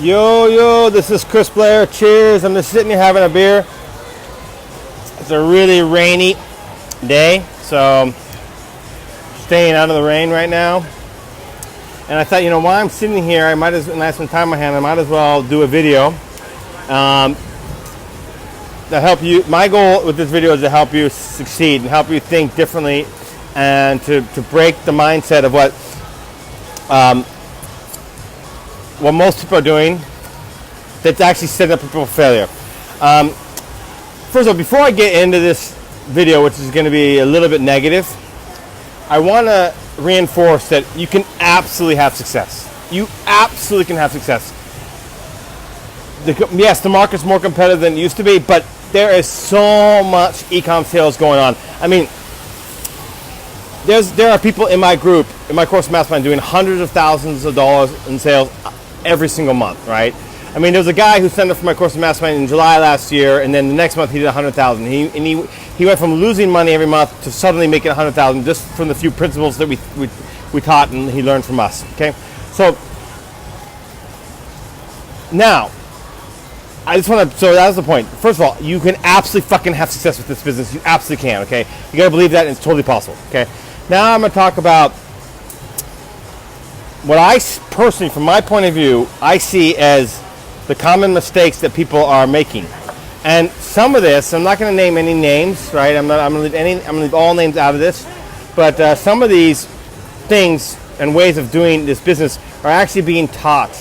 Yo, this is Chris Blair. Cheers. I'm just sitting here having a beer. It's a really rainy day, so staying out of the rain right now. And I thought, while I'm sitting here, and I have some time on my hand, I might as well do a video to help you. My goal with this video is to help you succeed and help you think differently and to break the mindset of what most people are doing that's actually setting up people for failure. First of all, before I get into this video, which is going to be a little bit negative, I want to reinforce that you can absolutely have success. You absolutely can have success. Yes, the market's more competitive than it used to be, but there is so much e-com sales going on. I mean, there are people in my group, in my course mastermind, doing hundreds of thousands of dollars in sales every single month, right? I mean, there was a guy who signed up for my course mastermind in July last year, and then the next month he did 100,000. He went from losing money every month to suddenly making 100,000 just from the few principles that we taught and he learned from us. Okay, so now I just want to. So that was the point. First of all, you can absolutely fucking have success with this business. You absolutely can. Okay, you gotta believe that, and it's totally possible. Okay, now I'm gonna talk about what I personally, from my point of view, I see as the common mistakes that people are making. And some of this, I'm not going to name any names, right? I'm going to leave all names out of this. But some of these things and ways of doing this business are actually being taught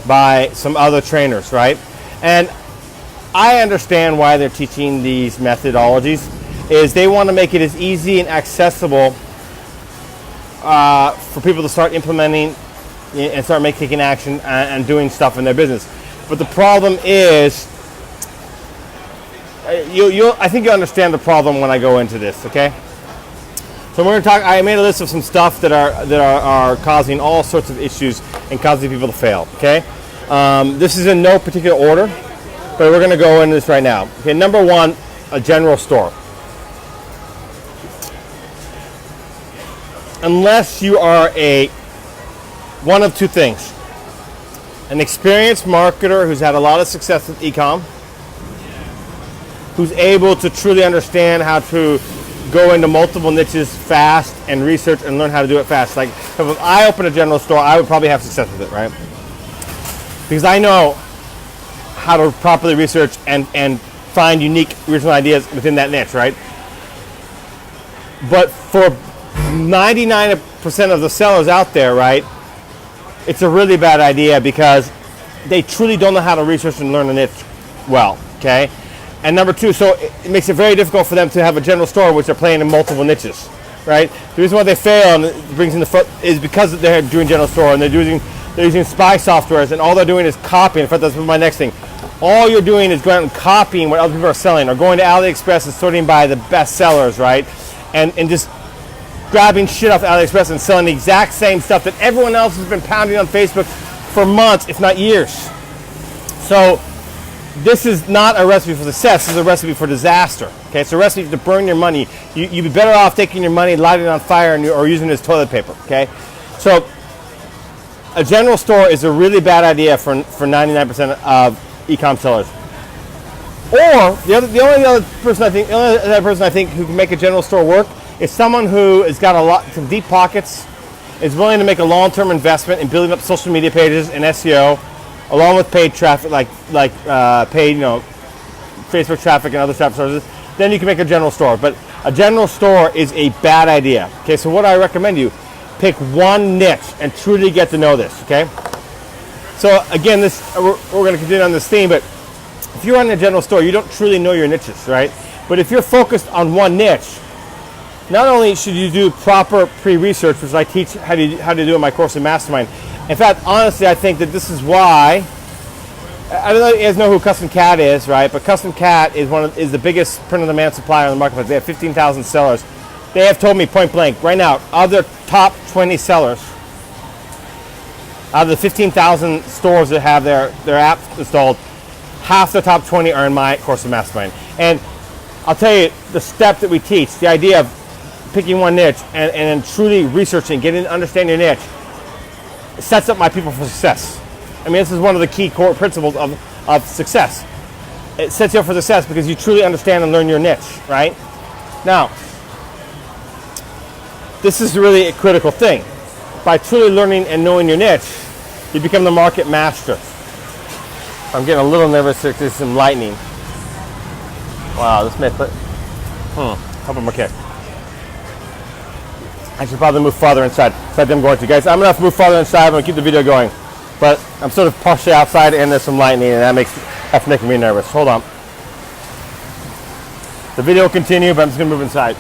by some other trainers, right? And I understand why they're teaching these methodologies, is they want to make it as easy and accessible for people to start implementing and start taking action and doing stuff in their business. But the problem is, I think you understand the problem when I go into this, okay? So we're going to talk. I made a list of some stuff that are causing all sorts of issues and causing people to fail, okay? This is in no particular order, but we're going to go into this right now. Okay, number one, a general store. Unless you are one of two things. An experienced marketer who's had a lot of success with e-com, who's able to truly understand how to go into multiple niches fast and research and learn how to do it fast. Like, if I open a general store, I would probably have success with it, right? Because I know how to properly research and find unique original ideas within that niche, right? But for 99% of the sellers out there, right, it's a really bad idea because they truly don't know how to research and learn a niche well, okay? And number two, so it makes it very difficult for them to have a general store which are playing in multiple niches, right? The reason why they fail and it brings in the front is because they're doing general store and they're using spy softwares and all they're doing is copying. In fact, that's my next thing. All you're doing is going out and copying what other people are selling or going to AliExpress and sorting by the best sellers, right? And just grabbing shit off AliExpress and selling the exact same stuff that everyone else has been pounding on Facebook for months, if not years. So this is not a recipe for success. This is a recipe for disaster. Okay, it's a recipe to burn your money. You'd be better off taking your money, lighting it on fire, or using it as toilet paper. Okay, so a general store is a really bad idea for 99% of e-com sellers. Or the only other person I think who can make a general store work is someone who has got some deep pockets, is willing to make a long-term investment in building up social media pages and SEO, along with paid traffic, like paid, Facebook traffic and other traffic sources. Then you can make a general store. But a general store is a bad idea. Okay, so what I recommend you, pick one niche and truly get to know this. Okay. So again, we're going to continue on this theme, but if you're in a general store, you don't truly know your niches, right? But if you're focused on one niche, not only should you do proper pre-research, which I teach how to do in my course in Mastermind. In fact, honestly, I think that this is why, I don't know if you guys know who Custom Cat is, right? But Custom Cat is the biggest print-on-demand supplier in the marketplace. They have 15,000 sellers. They have told me point blank, right now, of their top 20 sellers, out of the 15,000 stores that have their app installed, half the top 20 are in my course in Mastermind. And I'll tell you, the step that we teach, the idea of picking one niche and truly researching, getting to understand your niche, sets up my people for success. I mean, this is one of the key core principles of success. It sets you up for success because you truly understand and learn your niche, right? Now, this is really a critical thing. By truly learning and knowing your niche, you become the market master. I'm getting a little nervous here because there's some lightning. Wow, this may put... hope I'm okay. I should probably move farther inside. So I'm going to. Guys, I'm going to have to move farther inside. I'm going to keep the video going. But I'm sort of partially outside and there's some lightning and that's making me nervous. Hold on. The video will continue, but I'm just going to move inside.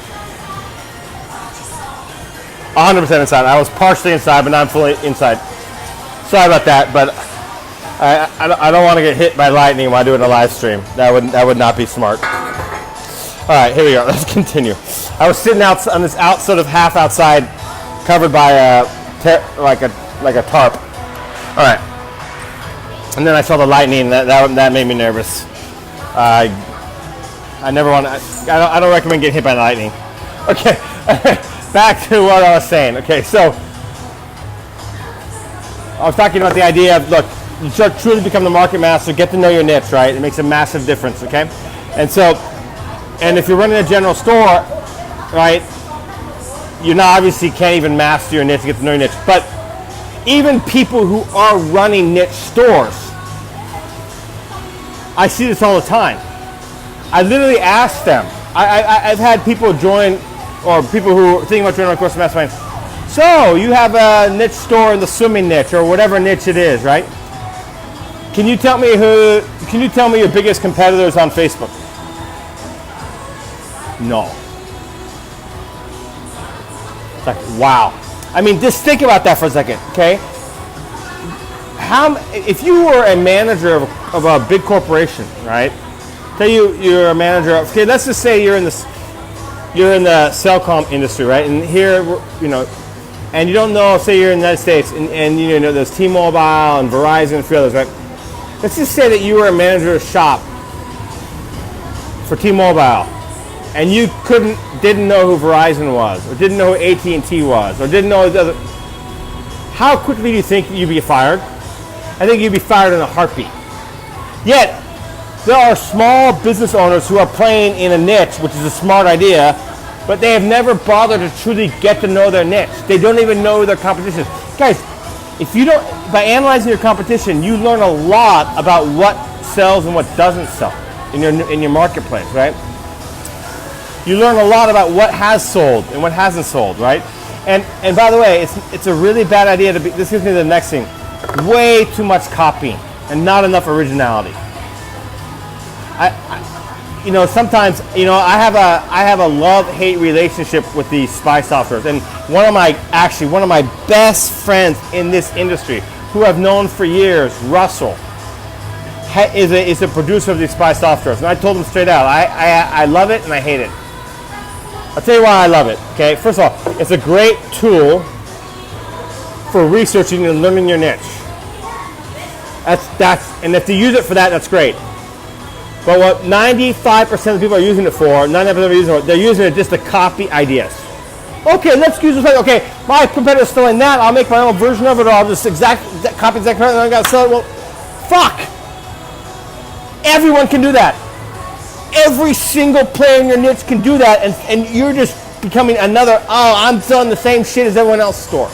100% inside. I was partially inside, but not fully inside. Sorry about that, but I don't want to get hit by lightning while doing a live stream. That would not be smart. All right, here we go. Let's continue. I was sitting out on this sort of half outside, covered by like a tarp. All right, and then I saw the lightning. That made me nervous. I never want to. I don't recommend getting hit by lightning. Okay, back to what I was saying. Okay, so I was talking about the idea of, look, you should truly become the market master. Get to know your niche, right? It makes a massive difference. Okay, and if you're running a general store, right, you now obviously can't even master your niche, get to know your niche. But even people who are running niche stores, I see this all the time. I literally ask them. I've had people join, or people who are thinking about joining my course mastermind. So you have a niche store in the swimming niche, or whatever niche it is, right? Can you tell me your biggest competitors on Facebook? No. It's like, wow. I mean, just think about that for a second, okay? If you were a manager of a big corporation, right? Say you're a manager of, okay, let's just say you're in the cellcom industry, right? And here, you know, and you don't know, say you're in the United States, and you know, there's T-Mobile and Verizon and a few others, right? Let's just say that you were a manager of shop for T-Mobile, and you didn't know who Verizon was, or didn't know who AT&T was, or didn't know the other. How quickly do you think you'd be fired? I think you'd be fired in a heartbeat. Yet, there are small business owners who are playing in a niche, which is a smart idea, but they have never bothered to truly get to know their niche. They don't even know their competition. Guys, if you don't, by analyzing your competition, you learn a lot about what sells and what doesn't sell in your marketplace, right? You learn a lot about what has sold and what hasn't sold, right? And by the way, it's a really bad idea to be. This gives me the next thing. Way too much copying and not enough originality. Sometimes, I have a love-hate relationship with these spy softwares, and one of my best friends in this industry, who I've known for years, Russell, is a producer of these spy softwares, and I told him straight out, I love it and I hate it. I'll tell you why I love it. Okay, first of all, it's a great tool for researching and learning your niche. And if you use it for that, that's great. But what 95% of people are using it for, 99% they're using it just to copy ideas. Okay, let's use this. Okay, my competitor's selling that. I'll make my own version of it, or I'll just copy exactly, and I got to sell it. Well, fuck. Everyone can do that. Every single player in your niche can do that, and you're just becoming another. Oh, I'm selling the same shit as everyone else's store,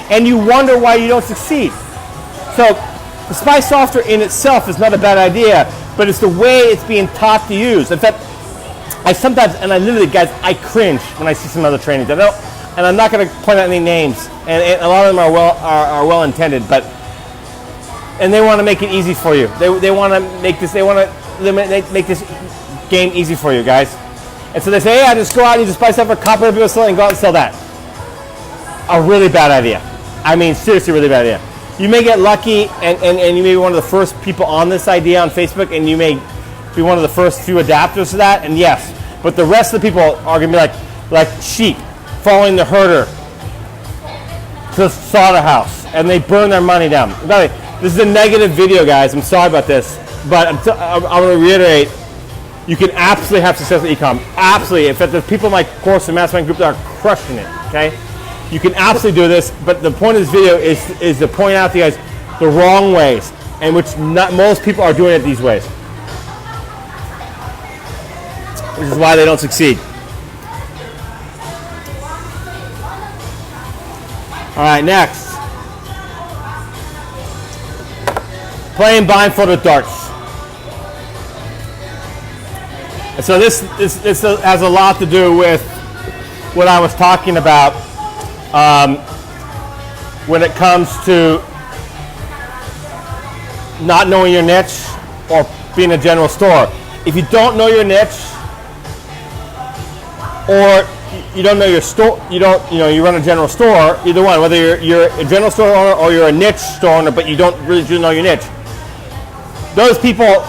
and you wonder why you don't succeed. So, the spy software in itself is not a bad idea, but it's the way it's being taught to use. In fact, I cringe when I see some other trainings. And I'm not going to point out any names, and a lot of them are well intended, and they want to make it easy for you. They want to make this. They want to make this game easy for you, guys. And so they say, hey, I just go out and use the spy software, copy what people sell, and go out and sell that. A really bad idea. I mean, seriously, really bad idea. You may get lucky, and you may be one of the first people on this idea on Facebook, and you may be one of the first few adapters to that, and yes. But the rest of the people are going to be like sheep following the herder to the slaughterhouse, and they burn their money down. By the way, this is a negative video, guys. I'm sorry about this, but I'm going to reiterate, you can absolutely have success with ecom. Absolutely. In fact, there's people in my course and mastermind group that are crushing it, okay? You can absolutely do this, but the point of this video is to point out to you guys, the wrong ways, and which not most people are doing it these ways, which is why they don't succeed. All right, next. Playing blindfolded darts. And so this has a lot to do with what I was talking about when it comes to not knowing your niche or being a general store. If you don't know your niche, or you don't know your store, you run a general store, either one, whether you're a general store owner or you're a niche store owner, but you don't really know your niche. Those people,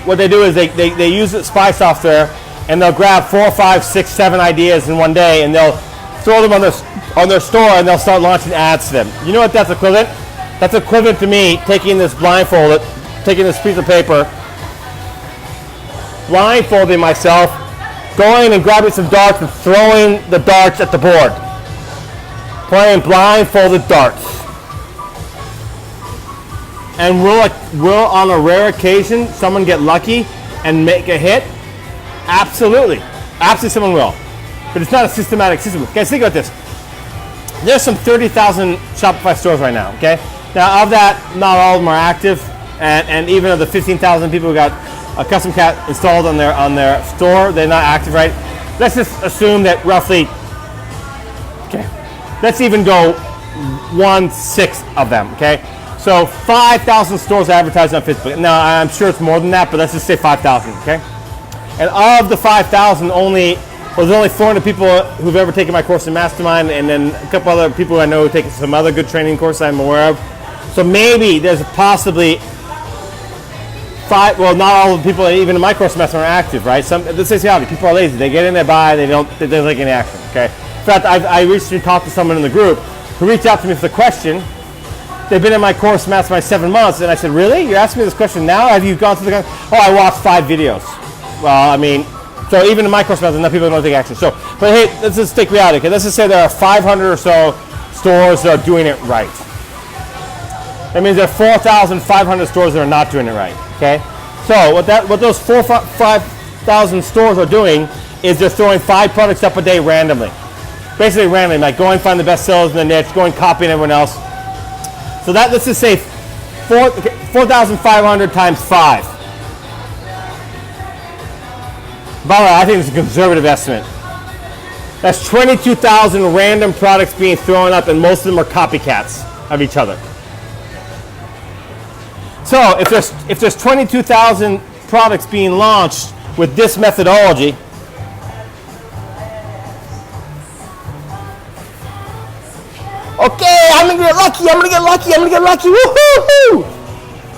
what they do is they use the spy software, and they'll grab 4, 5, 6, 7 ideas in one day, and they'll throw them on their store, and they'll start launching ads to them. You know what that's equivalent? That's equivalent to me taking this taking this piece of paper, blindfolding myself, going and grabbing some darts and throwing the darts at the board. Playing blindfolded darts. And will on a rare occasion someone get lucky and make a hit? Absolutely. Absolutely someone will. But it's not a systematic system. Guys, think about this. There's some 30,000 Shopify stores right now, okay? Now, of that, not all of them are active. And even of the 15,000 people who got a custom cat installed on their store, they're not active, right? Let's just assume that roughly, okay, let's even go 1/6 of them, okay? So 5,000 stores advertising on Facebook. Now, I'm sure it's more than that, but let's just say 5,000, okay? And of the 5,000, there's only 400 people who've ever taken my course in Mastermind, and then a couple other people I know who take some other good training courses I'm aware of. So maybe there's possibly not all the people even in my course Mastermind are active, right? Let's say reality. People are lazy. They get in, they buy, they don't take any action, okay? In fact, I recently talked to someone in the group who reached out to me with the question. They've been in my course Mastermind 7 months, and I said, really? You're asking me this question now? Have you gone through the course? Oh, I watched 5 videos. Well, I mean, so even in my course Mastermind, people don't take action. So, but hey, let's just take reality. Okay, let's just say there are 500 or so stores that are doing it right. That means there are 4,500 stores that are not doing it right. Okay, so what those 5,000 stores are doing is they're throwing 5 products up a day randomly, basically randomly, like go and find the best sellers in the niche, go and copying everyone else. So that, let's just say 4,500 times 5. By the way, I think it's a conservative estimate. That's 22,000 random products being thrown up, and most of them are copycats of each other. So if there's 22,000 products being launched with this methodology, okay, I'm gonna get lucky, woohoo!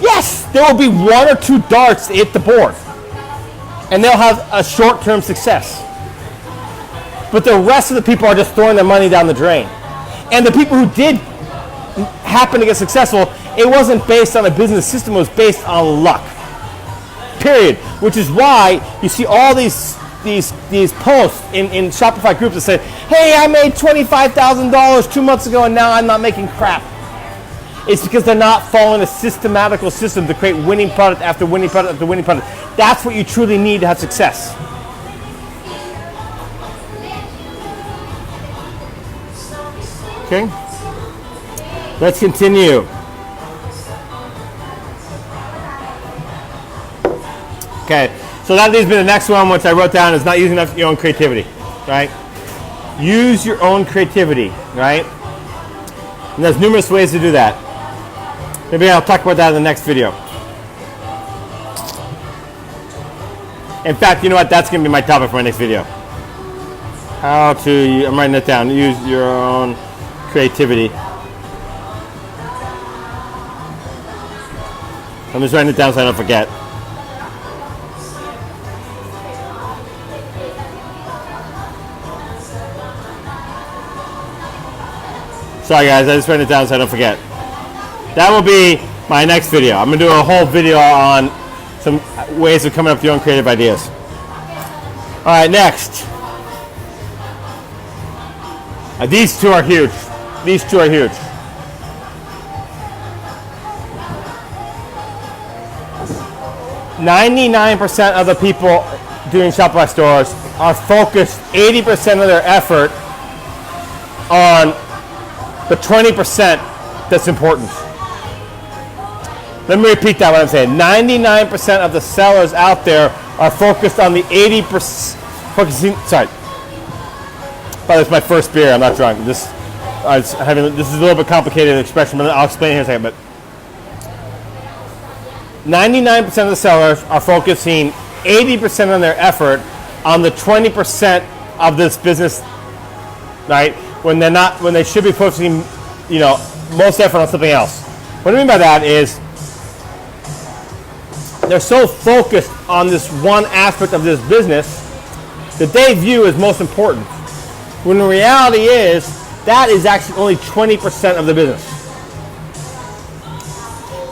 Yes, there will be 1 or 2 darts to hit the board, and they'll have a short-term success. But the rest of the people are just throwing their money down the drain. And the people who did happen to get successful, it wasn't based on a business system, it was based on luck. Period. Which is why you see all these posts in Shopify groups that say, hey, I made $25,000 2 months ago and now I'm not making crap. It's because they're not following a systematical system to create winning product after winning product after winning product. That's what you truly need to have success. Okay, let's continue. Okay, so that leads me to the next one, which I wrote down, is not using your own creativity, right? Use your own creativity, right? And there's numerous ways to do that. Maybe I'll talk about that in the next video. In fact, you know what? That's going to be my topic for my next video. I'm writing it down, use your own creativity. I'm just writing it down so I don't forget. Sorry guys, I just wrote it down so I don't forget. That will be my next video. I'm going to do a whole video on some ways of coming up with your own creative ideas. Alright, next. These two are huge. These two are huge. 99% of the people doing Shopify stores are focused 80% of their effort on the 20% that's important. Let me repeat that, what I'm saying. 99% of the sellers out there are focused on the 80%, sorry. But it's my first beer, I'm not drunk. This is a little bit complicated expression, but I'll explain it here in a second. But 99% of the sellers are focusing 80% of their effort on the 20% of this business, right? When they should be focusing, most effort on something else. What I mean by that is they're so focused on this one aspect of this business that they view as most important. When the reality is that is actually only 20% of the business.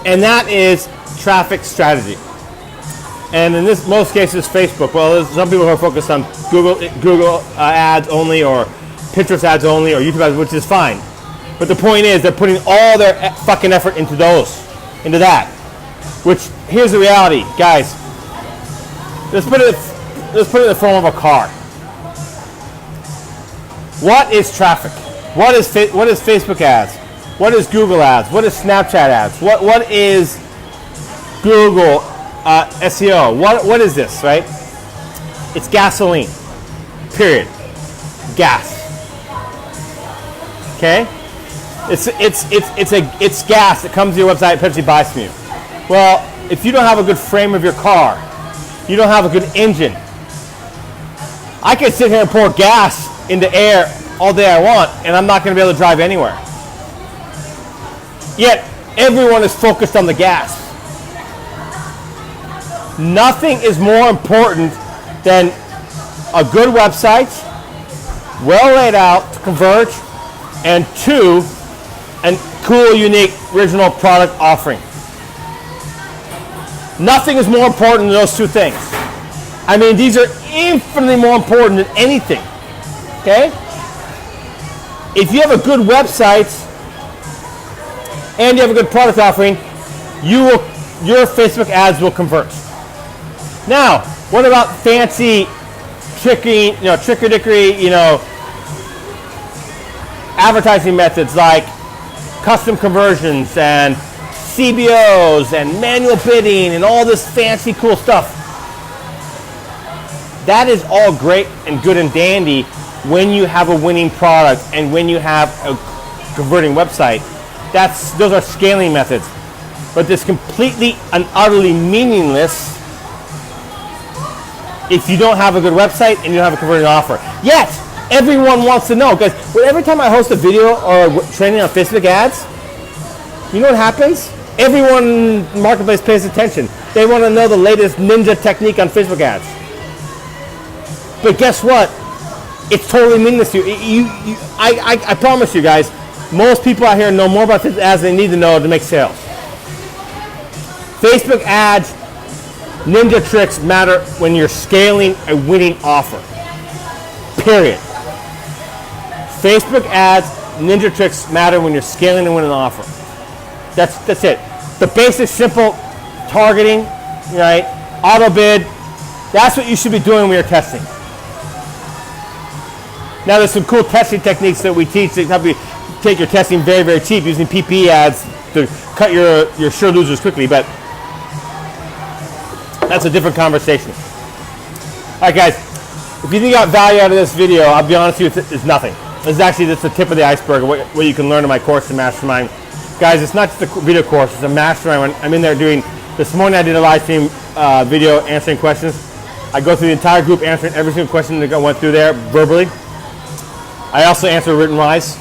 And that is traffic strategy. And in most cases, Facebook. Well, there's some people who are focused on Google ads only, or Pinterest ads only, or YouTube ads, which is fine. But the point is, they're putting all their fucking effort into that. Which, here's the reality, guys. Let's put it in the form of a car. What is traffic? What is Facebook ads? What is Google ads? What is Snapchat ads? What is Google SEO? What is this, right? It's gasoline. Period. Gas. Okay? It's gas that comes to your website and Pepsi buys from you. Well, if you don't have a good frame of your car, you don't have a good engine. I can sit here and pour gas into air all day I want, and I'm not going to be able to drive anywhere. Yet, everyone is focused on the gas. Nothing is more important than a good website, well laid out to convert, and 2, a cool, unique, original product offering. Nothing is more important than those 2 things. I mean, these are infinitely more important than anything. Okay? If you have a good website and you have a good product offering, your Facebook ads will convert. Now, what about fancy trickery-dickery, advertising methods like custom conversions and CBOs and manual bidding and all this fancy cool stuff? That is all great and good and dandy when you have a winning product and when you have a converting website. Those are scaling methods. But it's completely and utterly meaningless if you don't have a good website and you don't have a converting offer. Yet, everyone wants to know, because every time I host a video or training on Facebook ads, you know what happens? Everyone in the marketplace pays attention. They want to know the latest ninja technique on Facebook ads. But guess what? It's totally meaningless to you. I promise you guys, most people out here know more about Facebook ads than they need to know to make sales. Facebook ads, ninja tricks matter when you're scaling a winning offer. Period. Facebook ads, ninja tricks matter when you're scaling a winning offer. That's it. The basic, simple targeting, right? Auto bid. That's what you should be doing when you're testing. Now, there's some cool testing techniques that we teach that help you take your testing very, very cheap using PPE ads to cut your sure losers quickly, but that's a different conversation. All right, guys, if you think you got value out of this video, I'll be honest with you, it's nothing. This is actually just the tip of the iceberg of what you can learn in my course, the Mastermind. Guys, it's not just a video course, it's a mastermind. I'm in there this morning I did a live stream video answering questions. I go through the entire group answering every single question that went through there verbally. I also answer written wise.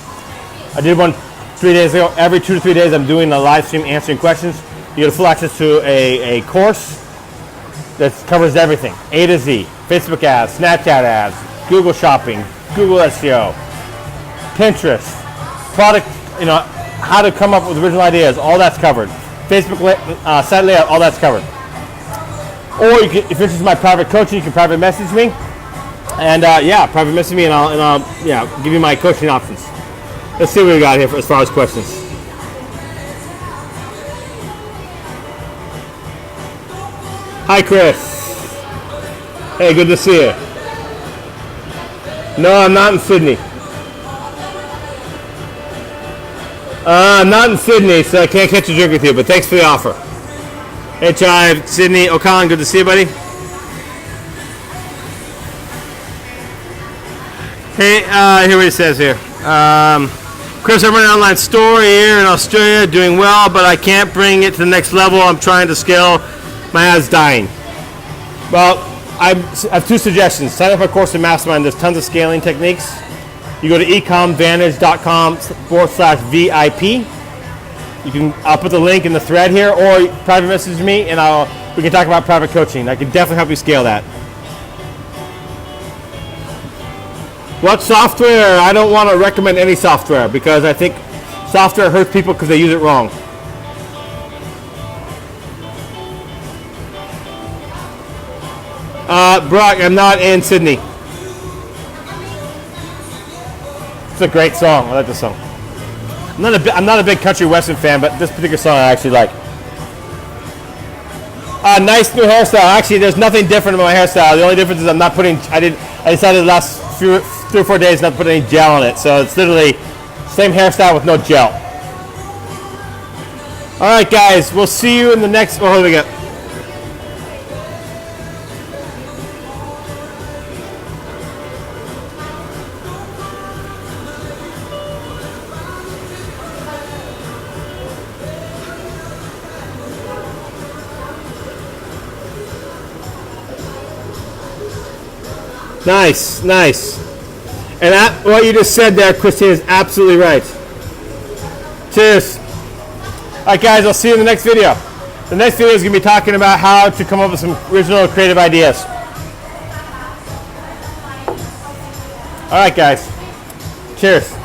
I did one 3 days ago. Every 2 to 3 days I'm doing a live stream answering questions. You get full access to a course that covers everything, A to Z. Facebook ads, Snapchat ads, Google shopping, Google SEO, Pinterest, product, how to come up with original ideas, all that's covered. Facebook site layout, all that's covered. Or if you're interested in my private coaching, you can private message me. And private message me and I'll give you my coaching options. Let's see what we got here as far as questions. Hi, Chris. Hey, good to see you. No, I'm not in Sydney. I'm not in Sydney, so I can't catch a drink with you, but thanks for the offer. Hey, Chive, Sydney, O'Connell, good to see you, buddy. Hey, here what it says here. Chris, I'm running an online store here in Australia, doing well, but I can't bring it to the next level. I'm trying to scale. My ad's dying. Well, I have two suggestions. Sign up for a course in Mastermind. There's tons of scaling techniques. You go to ecomvantage.com/VIP. I'll put the link in the thread here, or private message me, and we can talk about private coaching. I can definitely help you scale that. What software? I don't want to recommend any software because I think software hurts people because they use it wrong. Brock, I'm not in Sydney. It's a great song. I like this song. I'm not a big country western fan, but this particular song I actually like. Nice new hairstyle. Actually, there's nothing different about my hairstyle. The only difference is I decided the last 3 or 4 days not to put any gel on it. So it's literally same hairstyle with no gel. All right, guys. We'll see you in the next. Oh, what do we got? Nice, nice. And what you just said there, Christine, is absolutely right. Cheers. All right, guys, I'll see you in the next video. The next video is going to be talking about how to come up with some original creative ideas. All right, guys. Cheers.